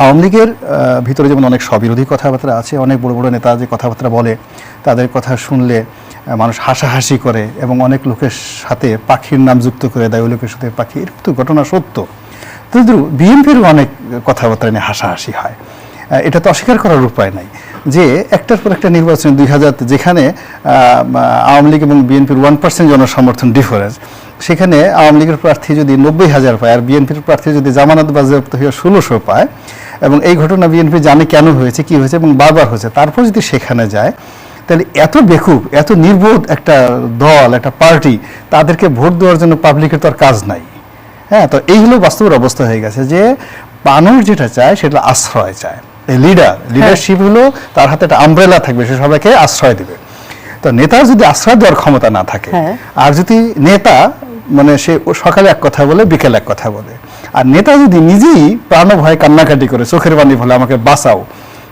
আওয়ামী লীগের ভিতরে যেমন অনেক স্ববিরোধী কথাবার্তা আছে, অনেক বড় বড় নেতা যে কথাবার্তা বলে তাদের কথা শুনলে মানুষ হাসাহাসি করে এবং অনেক লোকের সাথে পাখির নাম যুক্ত করে দেয়, ওই লোকের সাথে পাখি, এরকম তো ঘটনা সত্য। কিন্তু বিএনপিরও অনেক কথাবার্তা নিয়ে হাসাহাসি হয়, এটা তো অস্বীকার করার উপায় নাই যে একটার পর একটা নির্বাচন 2000 যেখানে আওয়ামী লীগ এবং বিএনপির 1% জনসমর্থন ডিফারেন্স, সেখানে আওয়ামী লীগের প্রার্থী যদি 90,000 পায় আর বিএনপির প্রার্থী যদি জামানত বাজেয়াপ্ত হয়ে 1600 পায়, এবং এই ঘটনা বিএনপি জানে কেন হয়েছে, কি হয়েছে এবং বারবার হয়েছে, তারপর যদি সেখানে যায়, তাহলে এত বেকুব, এত নির্বোধ একটা দল, একটা পার্টি, তাদেরকে ভোট দেওয়ার জন্য পাবলিকের তো আর কাজ নাই। হ্যাঁ, তো এই হলো বাস্তবের অবস্থা হয়ে গেছে যে মানুষ যেটা চায় সেটা আশ্রয় চায়। এই লিডারশিপ হলো তার হাতে একটা আমব্রেলা থাকবে, সে সবাইকে আশ্রয় দেবে। তো নেতার যদি আশ্রয় দেওয়ার ক্ষমতা না থাকে, আর যদি নেতা মানে সে সকালে এক কথা বলে বিকেলে এক কথা বলে, আর নেতা যদি নিজেই প্রাণ ভয়ে কান্নাকাটি করে চোখের পানি ফেলে আমাকে বাঁচাও,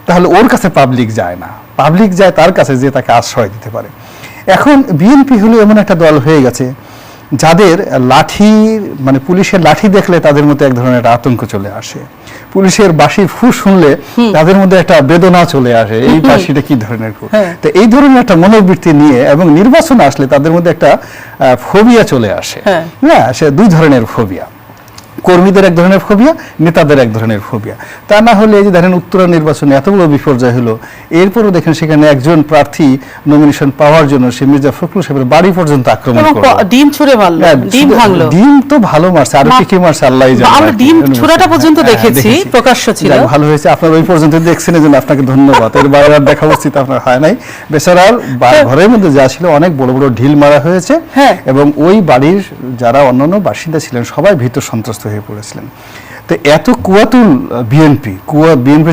তাহলে ওর কাছে পাবলিক যায় না, পাবলিক যায় তার কাছে যে তাকে আশ্রয় দিতে পারে। এখন বিএনপি হলো এমন একটা দল হয়ে গেছে যাদের লাঠি মানে পুলিশের লাঠি দেখলে তাদের মধ্যে এক ধরনের একটা আতঙ্ক চলে আসে, পুলিশের বাঁশি ফু শুনলে তাদের মধ্যে একটা বেদনা চলে আসে, এই বাঁশিটা কি ধরনের। তো এই ধরনের একটা মনোবৃত্তি নিয়ে এবং নির্বাচন আসলে তাদের মধ্যে একটা ফোবিয়া চলে আসে। হ্যাঁ, সে দুই ধরনের ফোবিয়া, কর্মীদের এক ধরনের ফোবিয়া, নেতাদের এক ধরনের ফোবিয়া। তা না হলে এই যে দেখেন উত্তরা নির্বাচনে এত বড় বিপর্যয় হলো, এরপরও দেখেন সেখানে একজন প্রার্থী নমিনেশন পাওয়ার জন্য সে মির্জা ফখরুল সাহেবের বাড়ি পর্যন্ত আক্রমণ করলো, ডিম ছুঁড়ে মারলো, ডিম ভাঙলো, ডিম তো ভালো মারছে, আর কি মারছে আল্লাহই জানে। আমরা ডিম ছুঁড়াটা পর্যন্ত দেখেছি, প্রকাশ্য ছিল, ভালো হয়েছে আপনার ওই পর্যন্ত দেখছেন, এজন্য আপনাকে ধন্যবাদ। এর বাইরে আর দেখা উচিত আপনার হয় নাই। বেচারার ঘরের মধ্যে যা ছিল অনেক বড় বড় ঢিল মারা হয়েছে, এবং ওই বাড়ির যারা অন্যান্য বাসিন্দা ছিলেন সবাই ভীত সন্ত্রস্ত হয়ে পড়েছিলেন। তো এত কুয়াতুল বিএনপি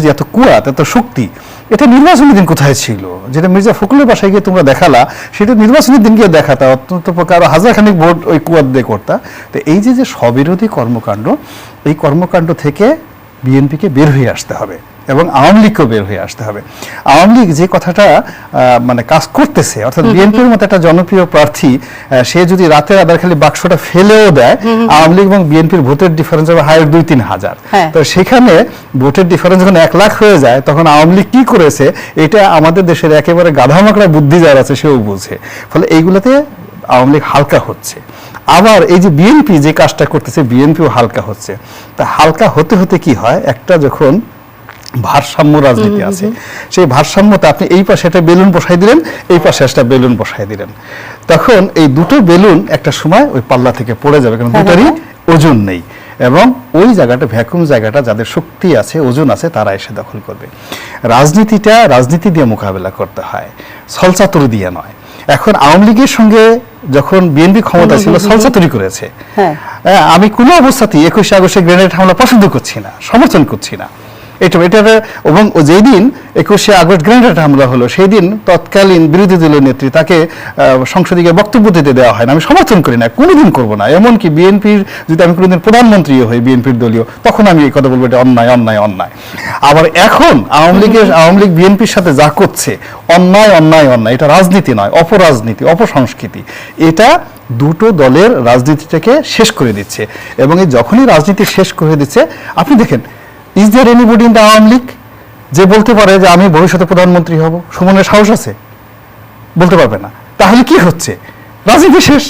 যে এত কুয়াত, এত শক্তি, এটা নির্বাচনের দিন কোথায় ছিল? যেটা মির্জা ফখরুলের বাসায় গিয়ে তোমরা দেখালা, সেটা নির্বাচনের দিন গিয়ে দেখাতা, অত্যন্ত প্রকার হাজারখানিক ভোট ওই কুয়াত দিয়ে করতা। তো এই যে যে স্ববিরোধী কর্মকাণ্ড, এই কর্মকাণ্ড থেকে বিএনপিকে বের হয়ে আসতে হবে এবং আওয়ামী লীগকেও বের হয়ে আসতে হবে। আওয়ামী লীগ যে কথাটা মানে কাজ করতেছে, অর্থাৎ বিএনপির মতো একটা জনপ্রিয় প্রার্থী সে যদি রাতের আধার খালি বাক্সটা ফেলেও দেয়, আওয়ামী লীগ এবং বিএনপির ভোটের ডিফারেন্স হবে হায়ার 2-3 হাজার। তো সেখানে ভোটের ডিফারেন্স যখন 1 লাখ হয়ে যায়, তখন আওয়ামী লীগ কি করেছে এটা আমাদের দেশের একেবারে গাধামাকড়া বুদ্ধি যার আছে সেও বুঝে। ফলে এইগুলোতে আওয়ামী লীগ হালকা হচ্ছে। আবার এই যে বিএনপি যে কাজটা করতেছে, বিএনপিও হালকা হচ্ছে। তা হালকা হতে হতে কি হয়, একটা যখন ভারসাম্য রাজনীতি আছে, সেই ভারসাম্যতে আপনি এই পাশে একটা বেলুন বসাই দিলেন, এই পাশে একটা বেলুন বসাই দিলেন, তখন এই দুটো বেলুন একটা সময় ওই পাল্লা থেকে পড়ে যাবে, কারণ দুটারই ওজন নেই, এবং ওই জায়গাটা ভ্যাকুম জায়গাটা যাদের শক্তি আছে, ওজন আছে, তারা এসে দখল করবে। রাজনীতিটা রাজনীতি দিয়ে মোকাবেলা করতে হয়, ছলচাতুরি দিয়ে নয়। এখন আওয়ামী লীগের সঙ্গে যখন বিএনপি ক্ষমতা ছিল ছলচাতুরি করেছে। আমি কোনো অবস্থাতেই 21শে আগস্টের গ্রেনেড হামলা পছন্দ করছি না, সমর্থন করছি না। এবং যেই দিন 21শে আগস্ট গ্রেনেড হামলা হলো, সেই দিন তৎকালীন বিরোধী দলীয় নেত্রী তাকে সংসদে গিয়ে বক্তব্য দিতে দেওয়া হয় না, আমি সমর্থন করি না, কোনোদিন করবো না। এমনকি বিএনপির যদি আমি কোনোদিন প্রধানমন্ত্রী হই বিএনপির দলীয়, তখন আমি এই কথা বলবো এটা অন্যায় অন্যায় অন্যায়। আবার এখন আওয়ামী লীগ বিএনপির সাথে যা করছে অন্যায় অন্যায় অন্যায়, এটা রাজনীতি নয়, অপরাজনীতি, অপসংস্কৃতি। এটা দুটো দলের রাজনীতিটাকে শেষ করে দিচ্ছে, এবং এই যখনই রাজনীতি শেষ করে দিচ্ছে, আপনি দেখেন is there anybody in the Awami League যে বলতে পারে যে আমি ভবিষ্যতে প্রধানমন্ত্রী হব? সুমনের সাহস আছে? বলতে পারবে না। তাহলে কি হচ্ছে? রাজনীতি শেষ।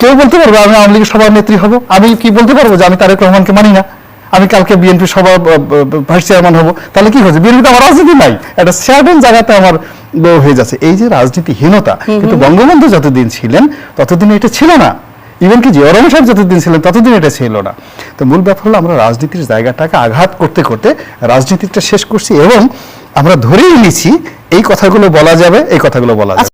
কেউ বলতে পারবে আমি আওয়ামী লীগের সভানেত্রী হব? আমি কি বলতে পারবো যে আমি তারেক রহমানকে মানি না, আমি কালকে বিএনপি সভা ভাইস চেয়ারম্যান হব? তাহলে কি হচ্ছে? বিএনপিতে আমার রাজনীতি নাই, একটা সার্টেন জায়গাতে আমার হয়ে যাচ্ছে। এই যে রাজনীতিহীনতা, কিন্তু বঙ্গবন্ধু যতদিন ছিলেন ততদিন এটা ছিল না, ইভেন কি জিয়া রহমান সাহেব যতদিন ছিলেন ততদিন এটা ছিল না। তো মূল ব্যাপার হলো আমরা রাজনীতির জায়গাটাকে আঘাত করতে করতে রাজনীতিটা শেষ করছি, এবং আমরা ধরেই নিচ্ছি এই কথাগুলো বলা যাবে, এই কথাগুলো বলা যাবে।